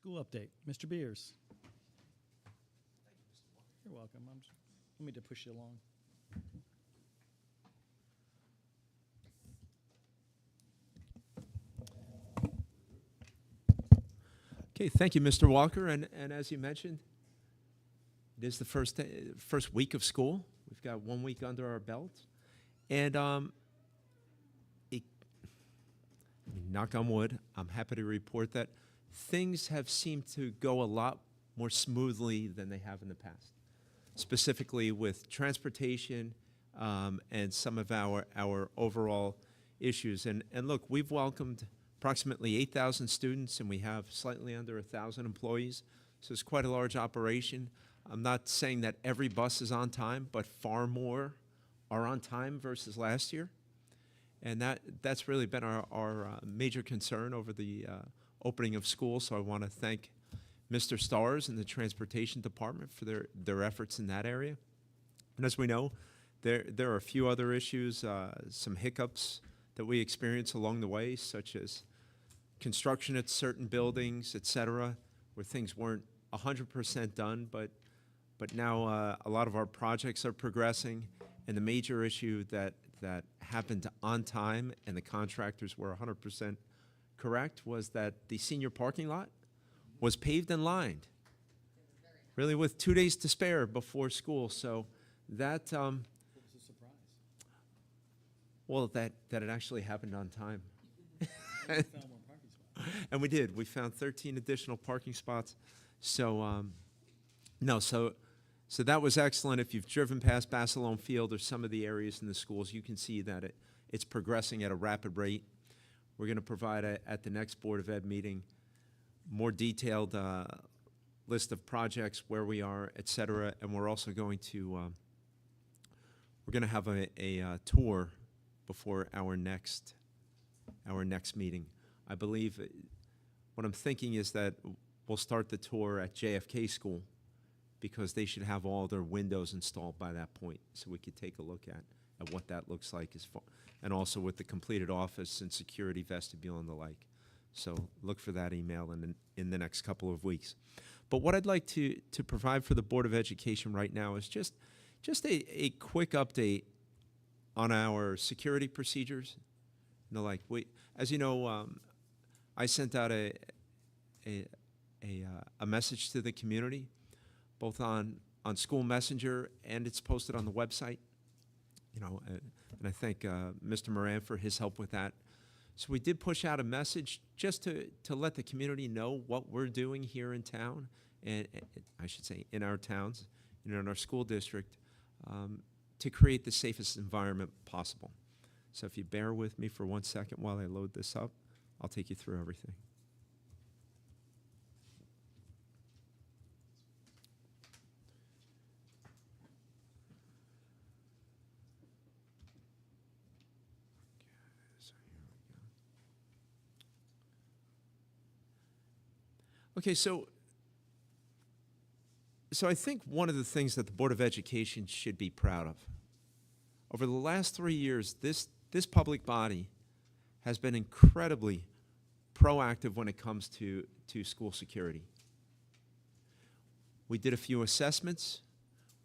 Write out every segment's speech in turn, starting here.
School update, Mr. Beers. You're welcome. Let me to push you along. Okay, thank you, Mr. Walker. And as you mentioned, it is the first week of school. We've got 1 week under our belt. And knock on wood, I'm happy to report that things have seemed to go a lot more smoothly than they have in the past, specifically with transportation and some of our overall issues. And look, we've welcomed approximately 8,000 students, and we have slightly under 1,000 employees, so it's quite a large operation. I'm not saying that every bus is on time, but far more are on time versus last year. And that's really been our major concern over the opening of school, so I want to thank Mr. Stars and the Transportation Department for their efforts in that area. And as we know, there are a few other issues, some hiccups that we experience along the way, such as construction at certain buildings, et cetera, where things weren't 100% done, but now a lot of our projects are progressing, and the major issue that happened on time and the contractors were 100% correct was that the senior parking lot was paved and lined, really with 2 days to spare before school. So that What was the surprise? well, that it actually happened on time. We found more parking spots. And we did. We found 13 additional parking spots. So, so that was excellent. If you've driven past Basilone Field or some of the areas in the schools, you can see that it's progressing at a rapid rate. We're going to provide, at the next Board of Ed meeting, more detailed list of projects, where we are, et cetera. And we're also going to have a tour before our next meeting. I believe what I'm thinking is that we'll start the tour at JFK School, because they should have all their windows installed by that point, so we could take a look at what that looks like, and also with the completed office and security vestibule and the like. So look for that email in the next couple of weeks. But what I'd like to provide for the Board of Education right now is just a quick update on our security procedures. You know, like as you know, I sent out a message to the community, both on School Messenger, and it's posted on the website. You know, and I thank Mr. Moran for his help with that. So we did push out a message just to let the community know what we're doing here in town, and I should say in our towns, in our school district, to create the safest environment possible. So if you bear with me for 1 second while I load this up, I'll take you through everything. Okay, so I think one of the things that the Board of Education should be proud of, over the last 3 years, this public body has been incredibly proactive when it comes to school security. We did a few assessments.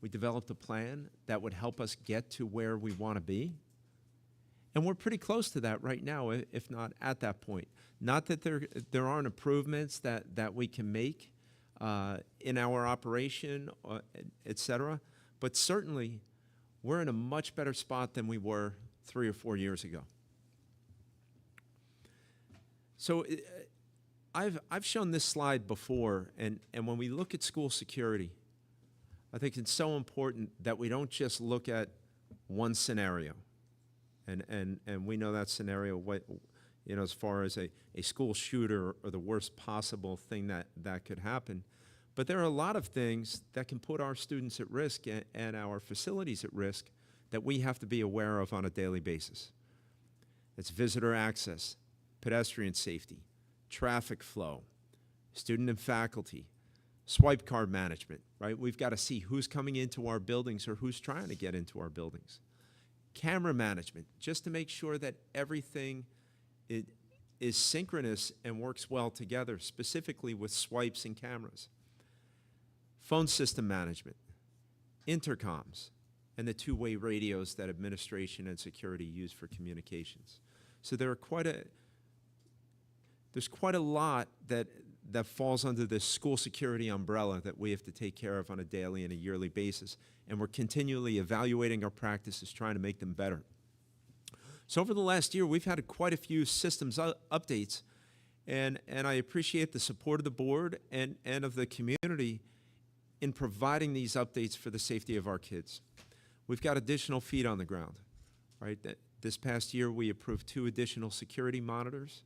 We developed a plan that would help us get to where we want to be. And we're pretty close to that right now, if not at that point. Not that there aren't improvements that we can make in our operation, et cetera, but certainly we're in a much better spot than we were 3 or 4 years ago. So I've shown this slide before, and when we look at school security, I think it's so important that we don't just look at one scenario. And we know that scenario, as far as a school shooter or the worst possible thing that could happen. But there are a lot of things that can put our students at risk and our facilities at risk that we have to be aware of on a daily basis. It's visitor access, pedestrian safety, traffic flow, student and faculty, swipe card management, right? We've got to see who's coming into our buildings or who's trying to get into our buildings. Camera management, just to make sure that everything is synchronous and works well together, specifically with swipes and cameras. Phone system management, intercoms, and the two-way radios that administration and security use for communications. So there's quite a lot that falls under this school security umbrella that we have to take care of on a daily and a yearly basis, and we're continually evaluating our practices, trying to make them better. So over the last year, we've had quite a few systems updates, and I appreciate the support of the board and of the community in providing these updates for the safety of our kids. We've got additional feet on the ground, right? This past year, we approved 2 additional security monitors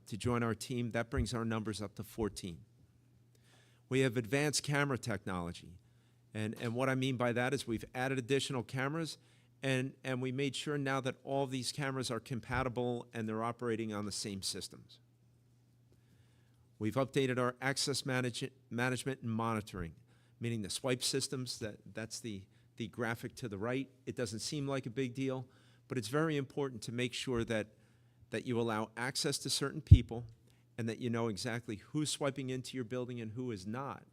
to join our team. That brings our numbers up to 14. We have advanced camera technology, and what I mean by that is we've added additional cameras, and we made sure now that all these cameras are compatible and they're operating on the same systems. We've updated our access management and monitoring, meaning the swipe systems, that's the graphic to the right. It doesn't seem like a big deal, but it's very important to make sure that you allow access to certain people and that you know exactly who's swiping into your building and who is not,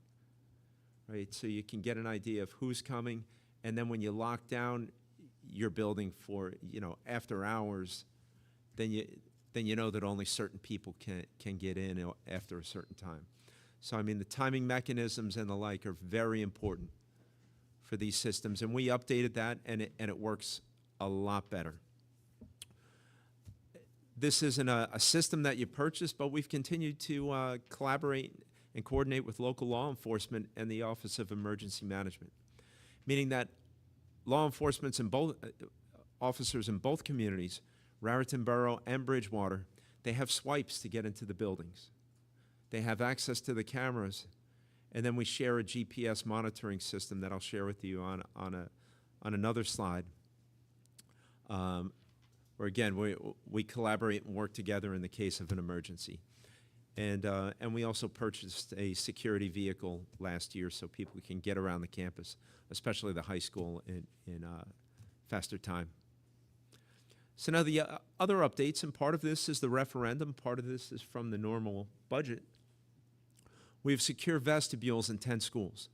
right? So you can get an idea of who's coming, and then when you lock down your building for, after hours, then you know that only certain people can get in after a certain time. So, I mean, the timing mechanisms and the like are very important for these systems, and we updated that, and it works a lot better. This isn't a system that you purchase, but we've continued to collaborate and coordinate with local law enforcement and the Office of Emergency Management, meaning that law enforcement and officers in both communities, Raritan Borough and Bridgewater, they have swipes to get into the buildings. They have access to the cameras, and then we share a GPS monitoring system that I'll share with you on another slide. Where again, we collaborate and work together in the case of an emergency. And we also purchased a security vehicle last year so people can get around the campus, especially the high school, in faster time. So now the other updates, and part of this is the referendum, part of this is from the normal budget. We have secure vestibules in 10 schools.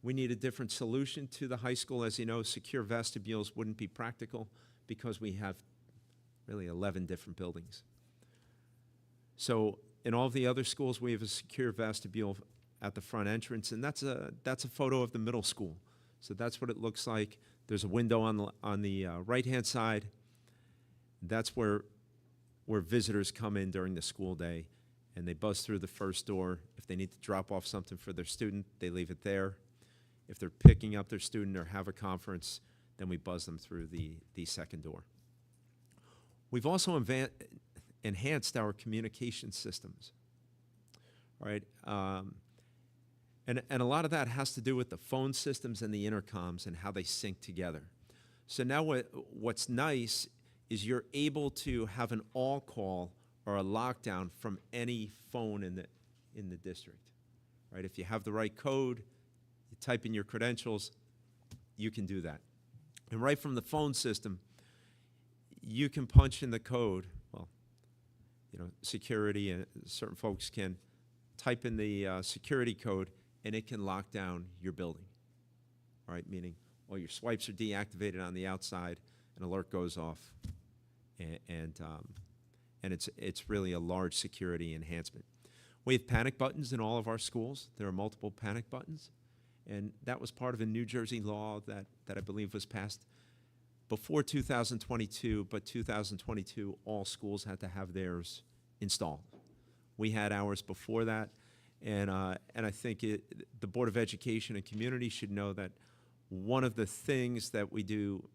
We need a different solution to the high school. As you know, secure vestibules wouldn't be practical because we have really 11 different buildings. So in all of the other schools, we have a secure vestibule at the front entrance, and that's a photo of the middle school. So that's what it looks like. There's a window on the right-hand side. That's where visitors come in during the school day, and they buzz through the first door. If they need to drop off something for their student, they leave it there. If they're picking up their student or have a conference, then we buzz them through the second door. We've also enhanced our communication systems, right? And a lot of that has to do with the phone systems and the intercoms and how they sync together. So now what's nice is you're able to have an all call or a lockdown from any phone in the district, right? If you have the right code, you type in your credentials, you can do that. And right from the phone system, you can punch in the code. Well, security, and certain folks can type in the security code, and it can lock down your building, all right? Meaning all your swipes are deactivated on the outside, an alert goes off, and it's really a large security enhancement. We have panic buttons in all of our schools. There are multiple panic buttons, and that was part of a New Jersey law that I believe was passed before 2022, but 2022, all schools had to have theirs installed. We had ours before that, and I think the Board of Education and Community should know that one of the things that we do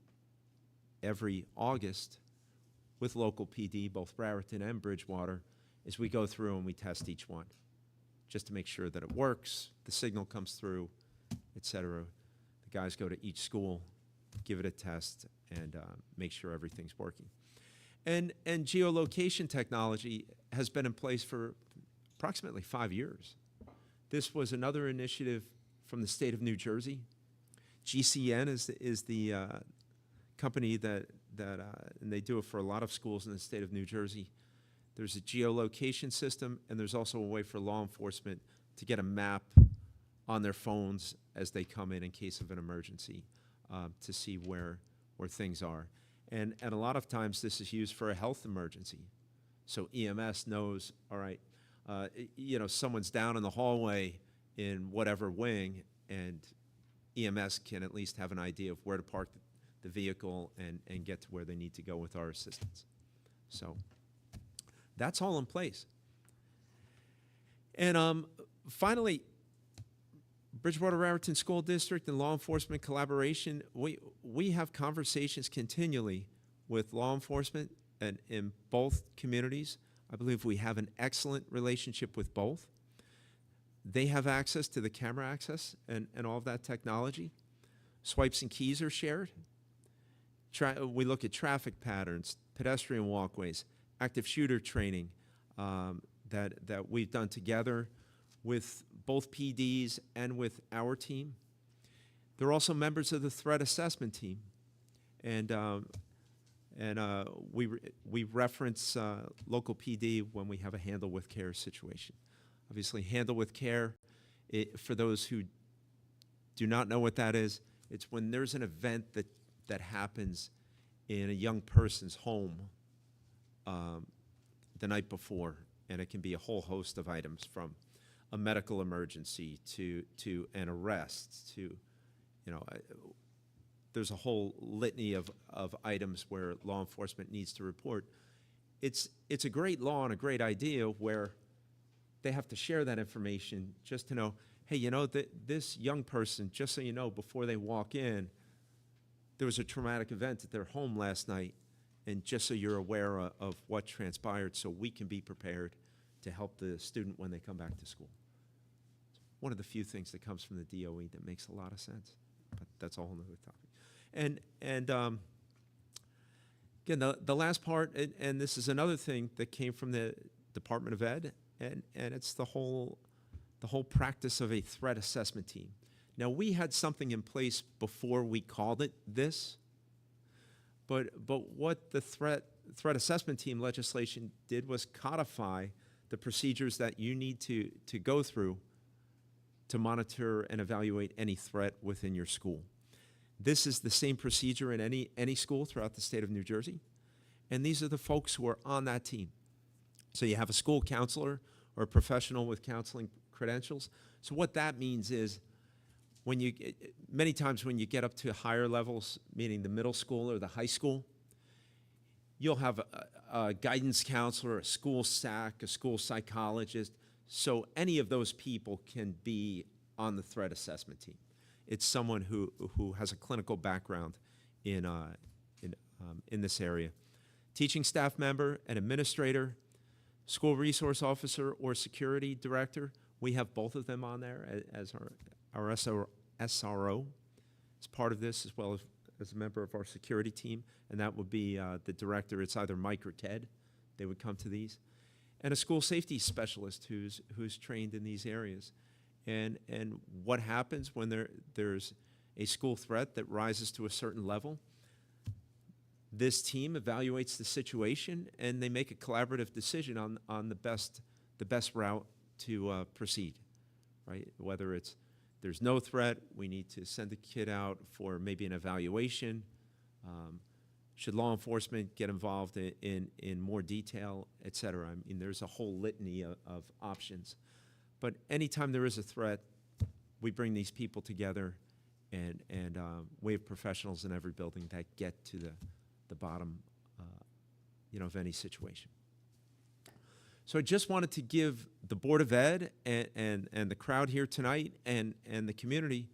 every August with local PD, both Raritan and Bridgewater, is we go through and we test each one just to make sure that it works, the signal comes through, et cetera. The guys go to each school, give it a test, and make sure everything's working. And geolocation technology has been in place for approximately 5 years. This was another initiative from the state of New Jersey. GCN is the company that and they do it for a lot of schools in the state of New Jersey. There's a geolocation system, and there's also a way for law enforcement to get a map on their phones as they come in case of an emergency, to see where things are. And a lot of times this is used for a health emergency. So EMS knows, all right, someone's down in the hallway in whatever wing, and EMS can at least have an idea of where to park the vehicle and get to where they need to go with our assistance. So that's all in place. And finally, Bridgewater-Raritan School District and law enforcement collaboration, we have conversations continually with law enforcement and in both communities. I believe we have an excellent relationship with both. They have access to the camera access and all of that technology. Swipes and keys are shared. We look at traffic patterns, pedestrian walkways, active shooter training that we've done together with both PDs and with our team. They're also members of the threat assessment team. And we reference local PD when we have a handle with care situation. Obviously, handle with care, for those who do not know what that is, it's when there's an event that happens in a young person's home the night before, and it can be a whole host of items from a medical emergency to an arrest to, there's a whole litany of items where law enforcement needs to report. It's a great law and a great idea where they have to share that information just to know, hey, this young person, just so you know, before they walk in, there was a traumatic event at their home last night, and just so you're aware of what transpired so we can be prepared to help the student when they come back to school. It's one of the few things that comes from the DOE that makes a lot of sense, but that's a whole nother topic. And again, the last part, and this is another thing that came from the Department of Ed, and it's the whole practice of a threat assessment team. Now, we had something in place before we called it this, but what the threat assessment team legislation did was codify the procedures that you need to go through to monitor and evaluate any threat within your school. This is the same procedure in any school throughout the state of New Jersey, and these are the folks who are on that team. So you have a school counselor or a professional with counseling credentials. So what that means is many times when you get up to higher levels, meaning the middle school or the high school, you'll have a guidance counselor, a school SAC, a school psychologist. So any of those people can be on the threat assessment team. It's someone who has a clinical background in this area. Teaching staff member, an administrator, school resource officer, or security director. We have both of them on there as our SRO as part of this, as well as a member of our security team, and that would be the director. It's either Mike or Ted. They would come to these. And a school safety specialist who's trained in these areas. And what happens when there's a school threat that rises to a certain level? This team evaluates the situation, and they make a collaborative decision on the best route to proceed, right? Whether there's no threat, we need to send a kid out for maybe an evaluation. Should law enforcement get involved in more detail, et cetera? I mean, there's a whole litany of options. But anytime there is a threat, we bring these people together, and we have professionals in every building that get to the bottom, of any situation. So I just wanted to give the Board of Ed and the crowd here tonight and the community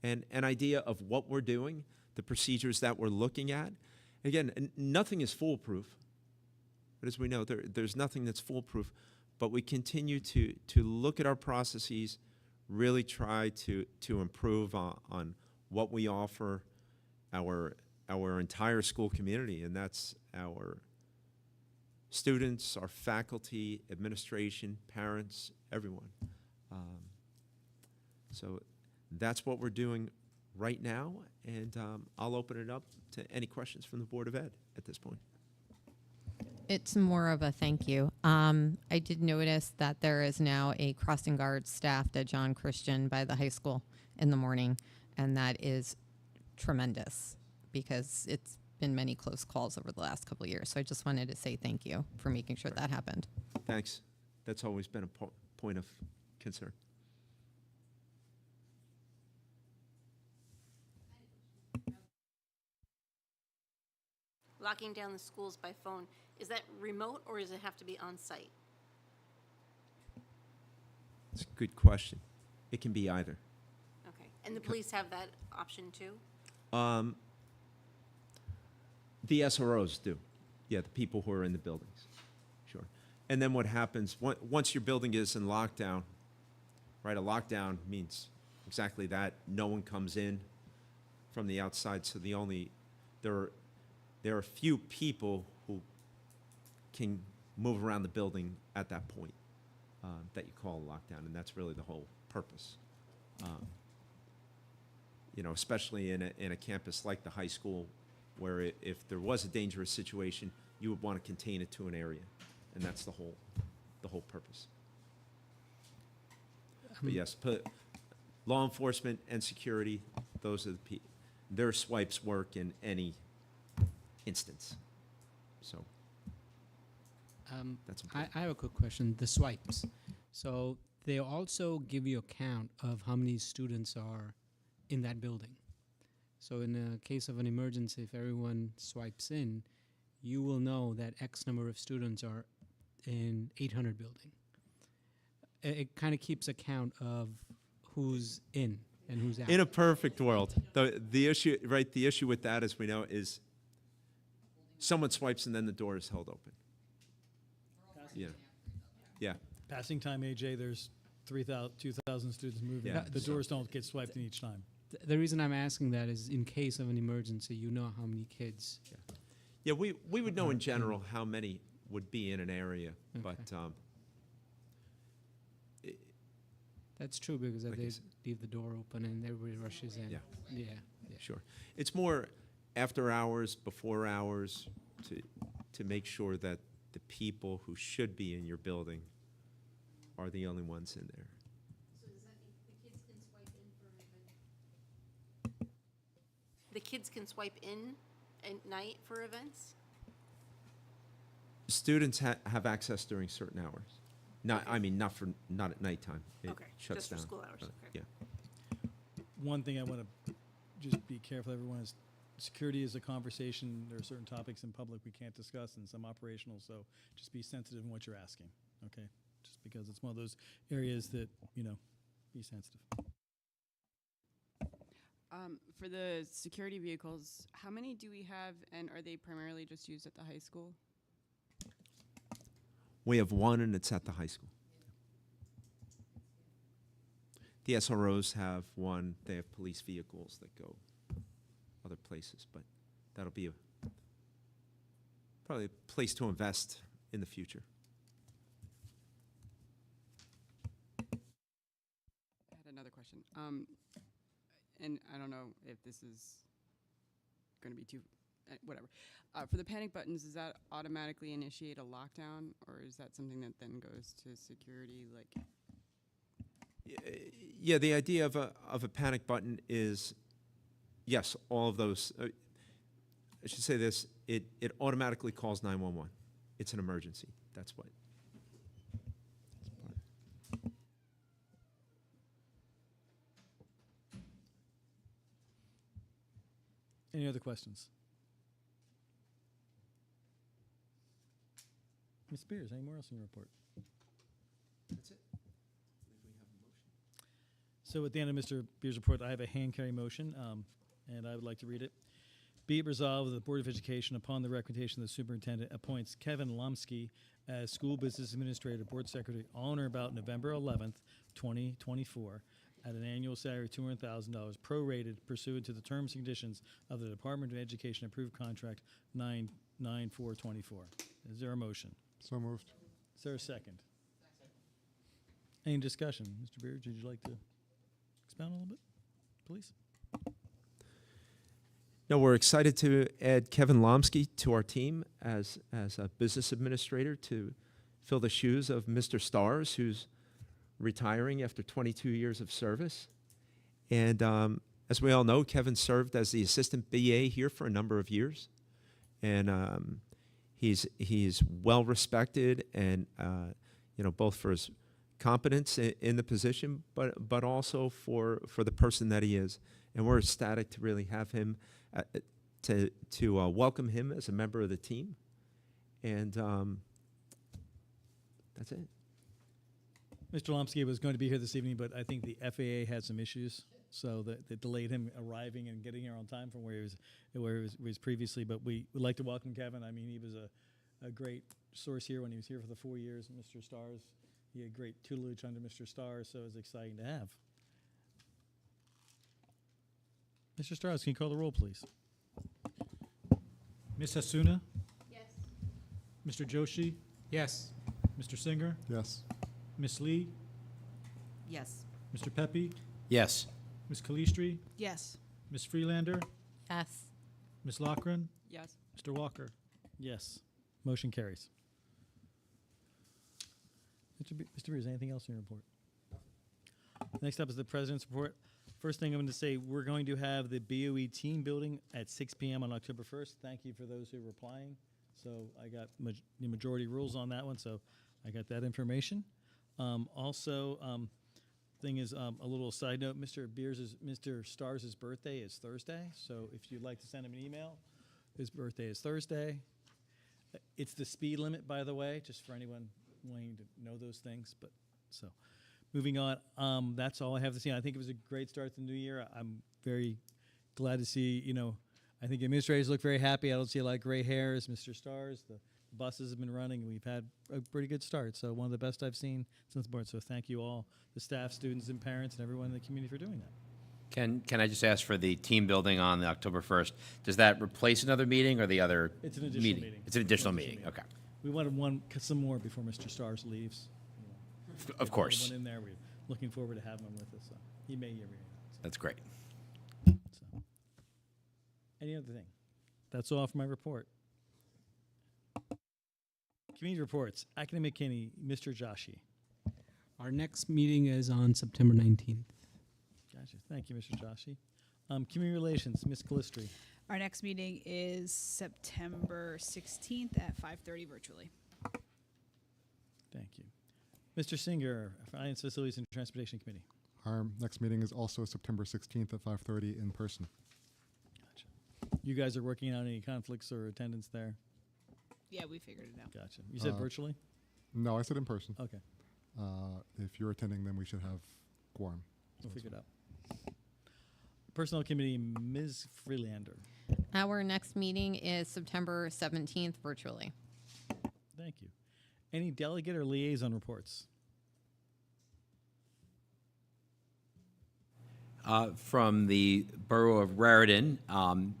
an idea of what we're doing, the procedures that we're looking at. Again, nothing is foolproof, but as we know, there's nothing that's foolproof, but we continue to look at our processes, really try to improve on what we offer our entire school community, and that's our students, our faculty, administration, parents, everyone. So that's what we're doing right now, and I'll open it up to any questions from the Board of Ed at this point. It's more of a thank you. I did notice that there is now a crossing guard staffed at John Christian by the high school in the morning, and that is tremendous because it's been many close calls over the last couple of years. So I just wanted to say thank you for making sure that happened. Thanks. That's always been a point of concern. Locking down the schools by phone, is that remote or does it have to be on site? It's a good question. It can be either. Okay, and the police have that option too? The SROs do. Yeah, the people who are in the buildings. Sure. And then what happens, once your building is in lockdown, right, a lockdown means exactly that. No one comes in from the outside, so there are a few people who can move around the building at that point that you call a lockdown, and that's really the whole purpose. Especially in a campus like the high school, where if there was a dangerous situation, you would want to contain it to an area, and that's the whole purpose. But yes, law enforcement and security, those are the people. Their swipes work in any instance. So that's important. I have a quick question. The swipes. So they also give you a count of how many students are in that building. So in a case of an emergency, if everyone swipes in, you will know that X number of students are in 800 building. It kind of keeps a count of who's in and who's out. In a perfect world, the issue with that, as we know, is someone swipes and then the door is held open. Yeah. Passing time, AJ, there's 2,000 students moving. Yeah. The doors don't get swiped in each time. The reason I'm asking that is in case of an emergency, you know how many kids. Yeah, we would know in general how many would be in an area, but That's true because Like they you said. leave the door open and everybody rushes in. Yeah. Yeah. sure. It's more after hours, before hours, to make sure that the people who should be in your building are the only ones in there. So does that mean the kids can swipe in for events? The kids can swipe in at night for events? Students have access during certain hours. Not at nighttime. It Okay, shuts just for down. school hours, okay. Yeah. One thing I want to just be careful, everyone, is security is a conversation. There are certain topics in public we can't discuss and some operational, so just be sensitive in what you're asking, okay? Just because it's one of those areas that, be sensitive. For the security vehicles, how many do we have, and are they primarily just used at the high school? We have one, and it's at the high school. The SROs have one. They have police vehicles that go other places, but that'll be probably a place to invest in the future. I had another question. And I don't know if this is going to be too, whatever. For the panic buttons, does that automatically initiate a lockdown, or is that something that then goes to security? Yeah, the idea of a panic button is, yes, all of those. I should say this: it automatically calls 911. It's an emergency. That's what. Any other questions? Ms. Spears, any more else in your report? That's it. So at the end of Mr. Beers' report, I have a hand carry motion, and I would like to read it. Be it resolved that the Board of Education, upon the recommendation of the superintendent, appoints Kevin Lomsky as School Business Administrator, Board Secretary, on or about November 11th, 2024, at an annual salary of $200,000, prorated pursuant to the terms and conditions of the Department of Education approved contract 99424. Is there a motion? So moved. Is there a second? Any discussion? Mr. Beard, would you like to expound a little bit, please? No, we're excited to add Kevin Lomsky to our team as a business administrator to fill the shoes of Mr. Stars, who's retiring after 22 years of service. And as we all know, Kevin served as the assistant BA here for a number of years, and he's well respected, and both for his competence in the position, but also for the person that he is. And we're ecstatic to really have him to welcome him as a member of the team, and that's it. Mr. Lomsky was going to be here this evening, but I think the FAA had some issues, so that delayed him arriving and getting here on time from where he was previously. But we would like to welcome Kevin. I mean, he was a great source here when he was here for the 4 years. Mr. Stars, he had great tutelage under Mr. Stars, so it was exciting to have. Mr. Stars, can you call the roll, please? Ms. Hasuna, Yes. Mr. Joshi, Yes. Mr. Singer, Yes. Ms. Lee, Yes. Mr. Pepe, Yes. Ms. Kalistri, Yes. Ms. Freelander, Yes. Ms. Lochran, Yes. Mr. Walker. Yes. Motion carries. Mr. Beers, anything else in your report? Next up is the President's report. First thing I'm going to say, we're going to have the BOE team building at 6 p.m. on October 1st. Thank you for those who were applying. So I got the majority rules on that one, so I got that information. Thing is, a little side note, Mr. Stars' birthday is Thursday, so if you'd like to send him an email, his birthday is Thursday. It's the speed limit, by the way, just for anyone wanting to know those things. But so, moving on, that's all I have to say. I think it was a great start to the new year. I'm very glad to see, I think administrators look very happy. I don't see a lot of gray hairs. Mr. Stars, the buses have been running, and we've had a pretty good start. So one of the best I've seen since the board. So thank you all, the staff, students, and parents, and everyone in the community for doing that. Can I just ask for the team building on the October 1st? Does that replace another meeting or the other It's an additional meeting. It's an additional meeting. Okay. We wanted some more before Mr. Stars leaves. Of course. One in there. We're looking forward to having him with us. So he may hear me. That's great. So. Any other thing? That's all for my report. Community reports. Academic Kenny, Mr. Joshi. Our next meeting is on September 19th. Gotcha. Thank you, Mr. Joshi. Community relations, Ms. Calistri. Our next meeting is September 16th at 5:30 virtually. Thank you. Mr. Singer, Finance, Facilities, and Transportation Committee. Our next meeting is also September 16th at 5:30 in person. Gotcha. You guys are working on any conflicts or attendance there? Yeah, we figured it out. Gotcha. You said virtually? No, I said in person. Okay. If you're attending, then we should have quorum. We'll figure it out. Personnel Committee, Ms. Freelander. Our next meeting is September 17th virtually. Thank you. Any delegate or liaison reports? From the Borough of Raritan, on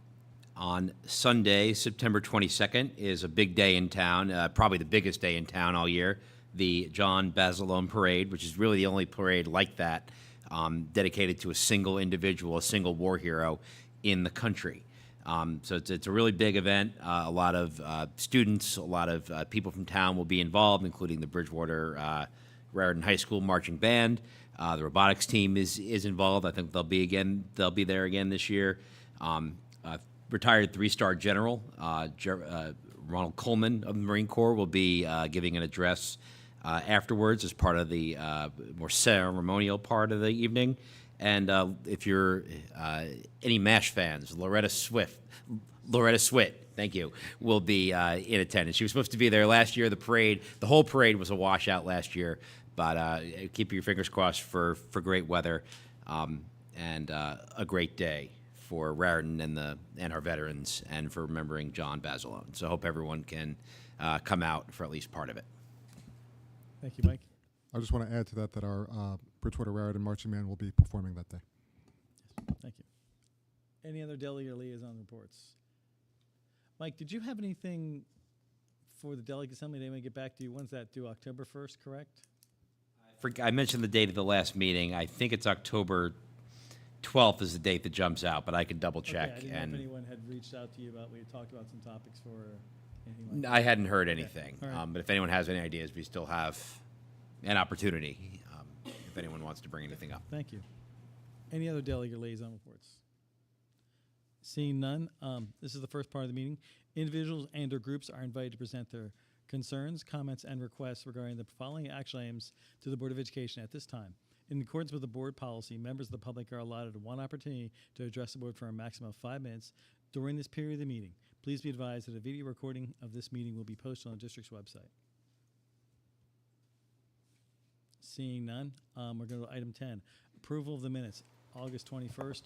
Sunday, September 22nd, is a big day in town, probably the biggest day in town all year, the John Basilone Parade, which is really the only parade like that dedicated to a single individual, a single war hero in the country. So it's a really big event. A lot of students, a lot of people from town will be involved, including the Bridgewater-Raritan High School marching band. The robotics team is involved. I think they'll be there again this year. Retired three-star general Ronald Coleman of the Marine Corps will be giving an address afterwards as part of the more ceremonial part of the evening. And if you're any MASH fans, Loretta Swit, thank you, will be in attendance. She was supposed to be there last year. The whole parade was a washout last year, but keep your fingers crossed for great weather and a great day for Raritan and our veterans, and for remembering John Basilone. So I hope everyone can come out for at least part of it. Thank you, Mike. I just want to add to that our Bridgewater-Raritan marching band will be performing that day. Thank you. Any other delegate or liaison reports? Mike, did you have anything for the delegate assembly? They may get back to you. When's that due? October 1st, correct? I mentioned the date of the last meeting. I think it's October 12th is the date that jumps out, but I could double Okay, check. I didn't know if And anyone had reached out to you about, we had talked about some topics for anything like I hadn't heard anything. All right. But if anyone has any ideas, we still have an opportunity if anyone wants to bring anything up. Thank you. Any other delegate liaison reports? Seeing none, this is the first part of the meeting. Individuals and/or groups are invited to present their concerns, comments, and requests regarding the following action items to the Board of Education at this time. In accordance with the board policy, members of the public are allotted one opportunity to address the board for a maximum of 5 minutes during this period of the meeting. Please be advised that a video recording of this meeting will be posted on the district's website. Seeing none, we're going to item 10, approval of the minutes, August 21st,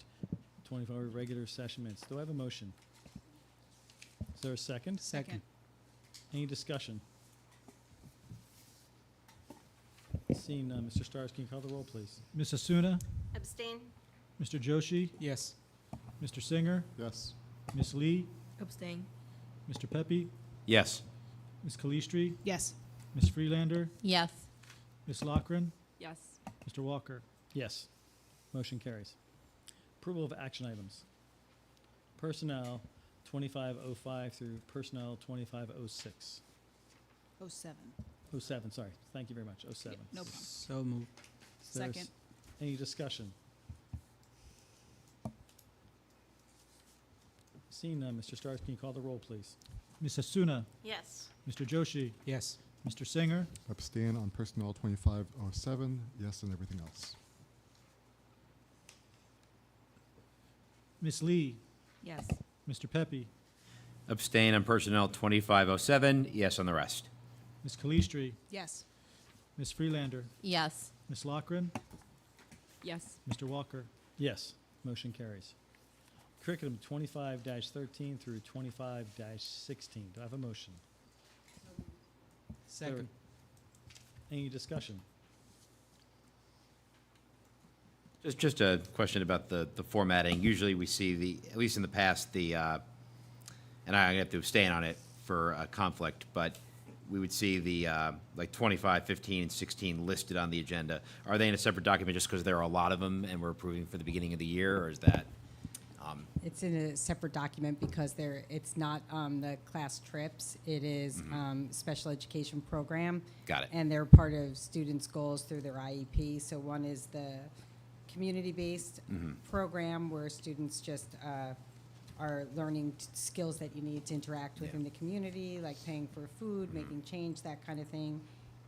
24 regular session minutes. Do I have a motion? Is there a second? Second. Any discussion? Seeing none, Mr. Stars, can you call the roll, please? Ms. Asuna, Abstain? Mr. Joshi, Yes. Mr. Singer, Yes. Ms. Lee, Abstain. Mr. Pepe, Yes. Ms. Calistri, Yes. Ms. Freelander, Yes. Ms. Lochran, Yes. Mr. Walker. Yes. Motion carries. Approval of action items. Personnel 2505 through personnel 2506. 07. 07, sorry. Thank you very much. 07. No problem. So moved. Is there Second. Any discussion? Seeing none, Mr. Stars, can you call the roll, please? Ms. Asuna, Yes. Mr. Joshi, Yes. Mr. Singer, Abstain on personnel 2507. Yes on everything else. Ms. Lee, Yes. Mr. Pepe, Abstain on personnel 2507. Yes on the rest. Ms. Calistri, Yes. Ms. Freelander, Yes. Ms. Lochran, Yes. Mr. Walker. Yes. Motion carries. Curriculum 25-13 through 25-16. Do I have a motion? Second. Any discussion? Just a question about the formatting. Usually we see at least in the past, and I have to abstain on it for conflict, but we would see like 25, 15, and 16 listed on the agenda. Are they in a separate document just because there are a lot of them and we're approving for the beginning of the year, or is that? It's in a separate document because it's not the class trips. It is special education program. Got it. And they're part of students' goals through their IEP. So one is the community-based program where students just are learning skills that you need to interact within the community, like paying for food, making change, that kind of thing.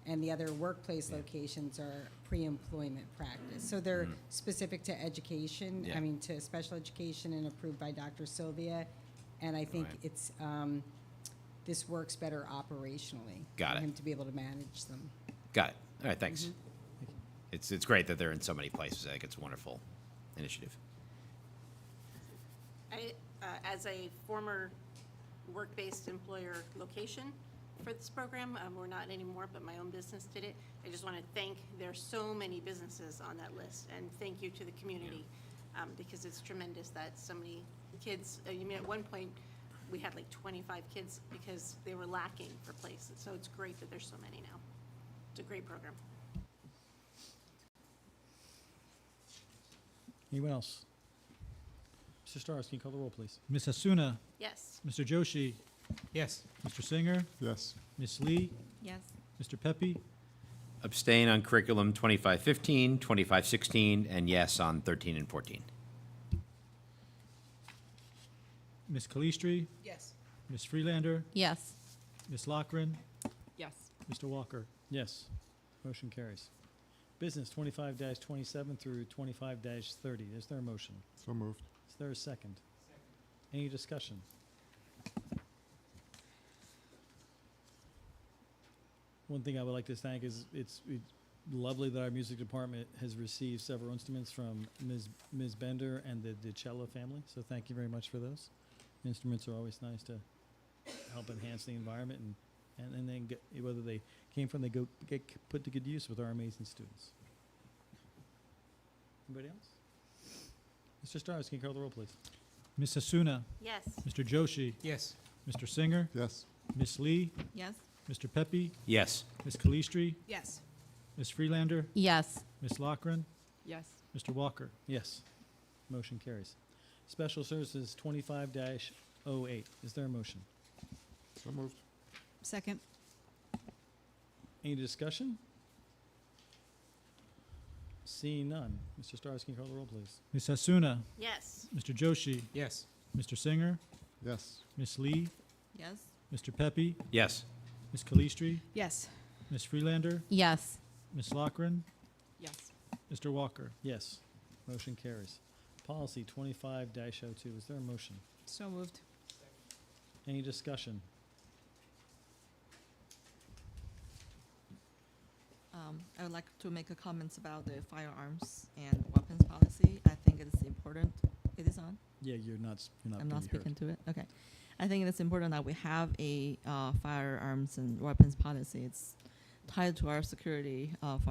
And the other workplace locations are pre-employment practice. So they're specific to education, Yeah. I mean, to special education and approved by Dr. Sylvia. And I think Right. it's, this works better operationally. Got for it. him to be able to manage them. Got it. All right, thanks. It's great that they're in so many places. I think it's a wonderful initiative. As a former work-based employer location for this program, we're not anymore, but my own business did it. I just want to thank, there's so many businesses on that list, and thank you to the community, because it's tremendous that so many kids, you mean, at one point, we had like 25 kids because they were lacking for places, so it's great that there's so many now. It's a great program. Anyone else? Mr. Stars, can you call the roll, please? Ms. Asuna, Yes. Mr. Joshi, Yes. Mr. Singer, Yes. Ms. Lee, Yes. Mr. Pepe, Abstain on curriculum 2515, 2516, and yes on 13 and 14. Ms. Calistri, Yes. Ms. Freelander, Yes. Ms. Lochran, Yes. Mr. Walker. Yes. Motion carries. Business 25-27 through 25-30. Is there a motion? So moved. Is there a second? Any discussion? One thing I would like to thank is it's lovely that our music department has received several instruments from Ms. Bender and the cello family. So thank you very much for those. Instruments are always nice to help enhance the environment and then get, whether they came from, they get put to good use with our amazing students. Anybody else? Mr. Stars, can you call the roll, please? Ms. Asuna, Yes. Mr. Joshi, Yes. Mr. Singer, Yes. Ms. Lee, Yes. Mr. Pepe, Yes. Ms. Calistri, Yes. Ms. Freelander, Yes. Ms. Lochran, Yes. Mr. Walker. Yes. Motion carries. Special Services 25-08. Is there a motion? So moved. Second. Any discussion? Seeing none. Mr. Stars, can you call the roll, please? Ms. Hasuna, Yes. Mr. Joshi, Yes. Mr. Singer, Yes. Ms. Lee, Yes. Mr. Pepe, Yes. Ms. Calistri, Yes. Ms. Freelander, Yes. Ms. Lochran, Yes. Mr. Walker. Yes. Motion carries. Policy 25-02. Is there a motion? So moved. Any discussion? I would like to make a comments about the firearms and weapons policy. I think it is important. It is on? Yeah, you're not I'm being not heard. speaking to it. Okay. I think it's important that we have a firearms and weapons policy. It's tied to our security of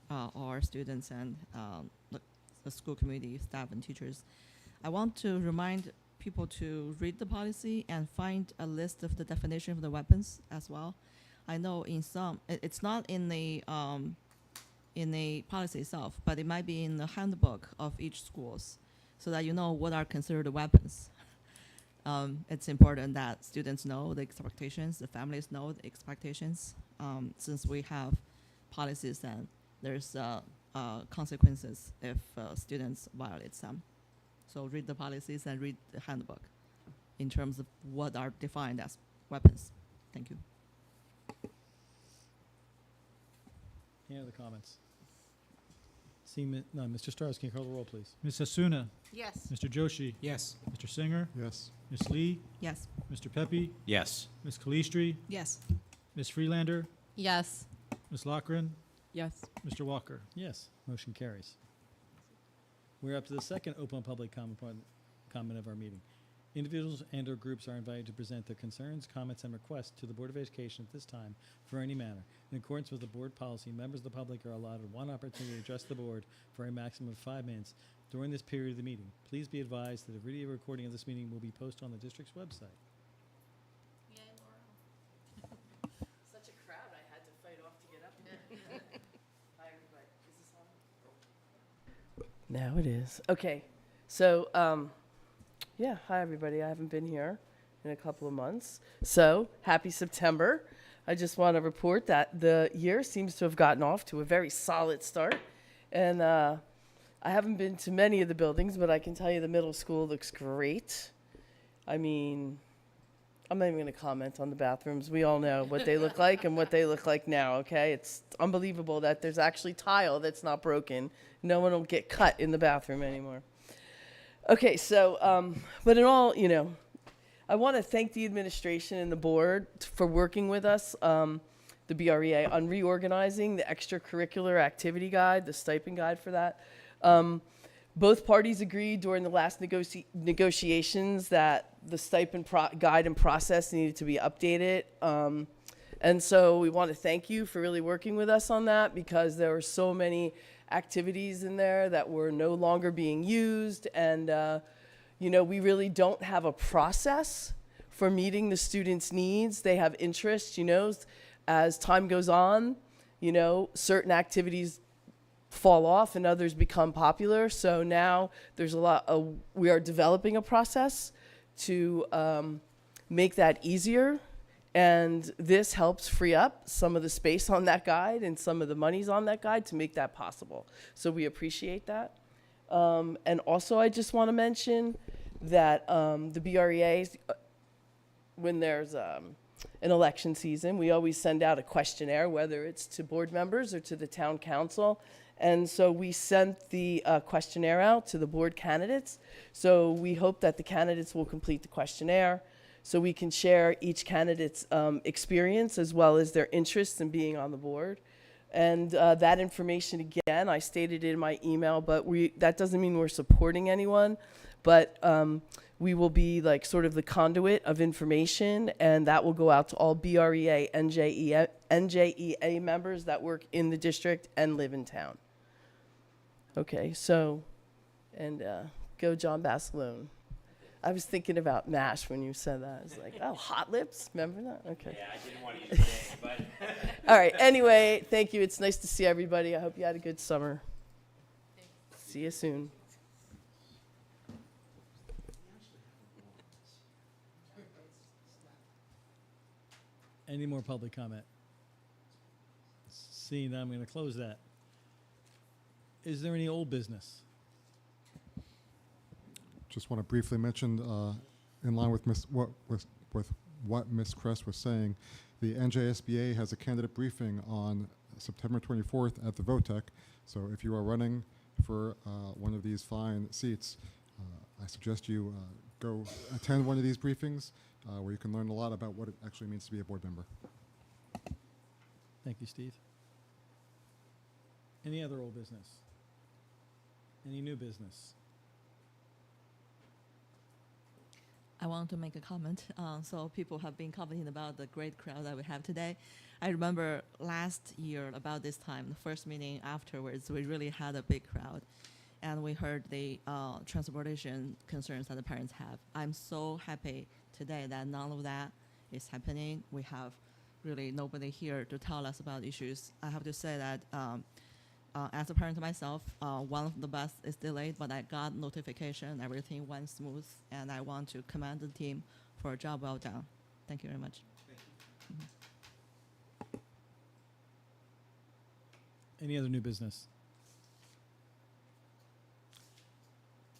our students and the school community, staff, and teachers. I want to remind people to read the policy and find a list of the definition of the weapons as well. I know in some, it's not in the policy itself, but it might be in the handbook of each schools, so that you know what are considered weapons. It's important that students know the expectations, the families know the expectations. Since we have policies, then there's consequences if students violate them. So read the policies and read the handbook in terms of what are defined as weapons. Thank you. Any other comments? Seeing none. Mr. Stars, can you call the roll, please? Ms. Hasuna, Yes. Mr. Joshi, Yes. Mr. Singer, Yes. Ms. Lee, Yes. Mr. Pepe, Yes. Ms. Calistri, Yes. Ms. Freelander, Yes. Ms. Lochran, Yes. Mr. Walker. Yes. Motion carries. We're up to the second open public comment of our meeting. Individuals and or groups are invited to present their concerns, comments, and requests to the Board of Education at this time for any matter. In accordance with the board policy, members of the public are allotted one opportunity to address the board for a maximum of 5 minutes during this period of the meeting. Please be advised that a video recording of this meeting will be posted on the district's website. Such a crowd, I had to fight off to get up here. Hi, everybody. Is this on? Now it is. Okay. So, yeah, hi, everybody. I haven't been here in a couple of months. So, happy September. I just want to report that the year seems to have gotten off to a very solid start. And I haven't been to many of the buildings, but I can tell you the middle school looks great. I mean, I'm not even going to comment on the bathrooms. We all know what they look like and what they look like now, okay? It's unbelievable that there's actually tile that's not broken. No one will get cut in the bathroom anymore. Okay, so, but in all, you know, I want to thank the administration and the board for working with us, the BREA, on reorganizing the extracurricular activity guide, the stipend guide for that. Both parties agreed during the last negotiations that the stipend guide and process needed to be updated. And so we want to thank you for really working with us on that, because there were so many activities in there that were no longer being used. And, you know, we really don't have a process for meeting the students' needs. They have interests, you know, as time goes on, you know, certain activities fall off and others become popular. So now there's we are developing a process to make that easier. And this helps free up some of the space on that guide and some of the monies on that guide to make that possible. So we appreciate that. And also, I just want to mention that the BREA, when there's an election season, we always send out a questionnaire, whether it's to board members or to the town council. And so we sent the questionnaire out to the board candidates. So we hope that the candidates will complete the questionnaire, so we can share each candidate's experience as well as their interests in being on the board. And that information, again, I stated in my email, but that doesn't mean we're supporting anyone, but we will be like sort of the conduit of information, and that will go out to all BREA, NJEA members that work in the district and live in town. Okay, so, and go John Basilone. I was thinking about MASH when you said that. I was like, oh, Hot Lips? Remember that? Okay. Yeah, I didn't want to use the name, but. All right. Anyway, thank you. It's nice to see everybody. I hope you had a good summer. See you soon. Any more public comment? Seeing that, I'm going to close that. Is there any old business? Just want to briefly mention, in line with what Ms. Kress was saying, the NJSBA has a candidate briefing on September 24th at the VOTEC. So if you are running for one of these fine seats, I suggest you go attend one of these briefings where you can learn a lot about what it actually means to be a board member. Thank you, Steve. Any other old business? Any new business? I want to make a comment. So people have been commenting about the great crowd that we have today. I remember last year about this time, the first meeting afterwards, we really had a big crowd. And we heard the transportation concerns that the parents have. I'm so happy today that none of that is happening. We have really nobody here to tell us about issues. I have to say that as a parent myself, one of the bus is delayed, but I got notification, everything went smooth, and I want to commend the team for a job well done. Thank you very much. Any other new business?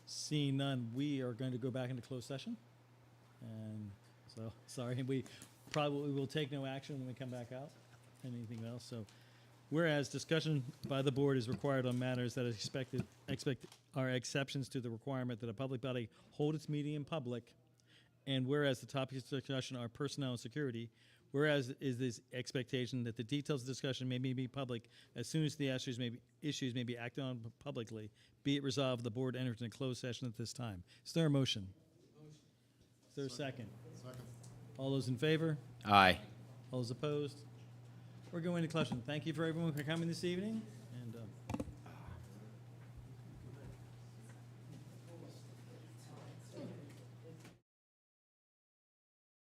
Seeing none, we are going to go back into closed session. And so, sorry, we probably will take no action when we come back out. Anything else? So, whereas discussion by the board is required on matters that are exceptions to the requirement that a public body hold its meeting in public, and whereas the topics of discussion are personnel and security, whereas is this expectation that the details of discussion may be public as soon as the issues may be acted on publicly, be it resolved the board enters in a closed session at this time. Is there a motion? Is there a second? Second. All those in favor? Aye. All those opposed? We're going to closed session. Thank you for everyone for coming this evening.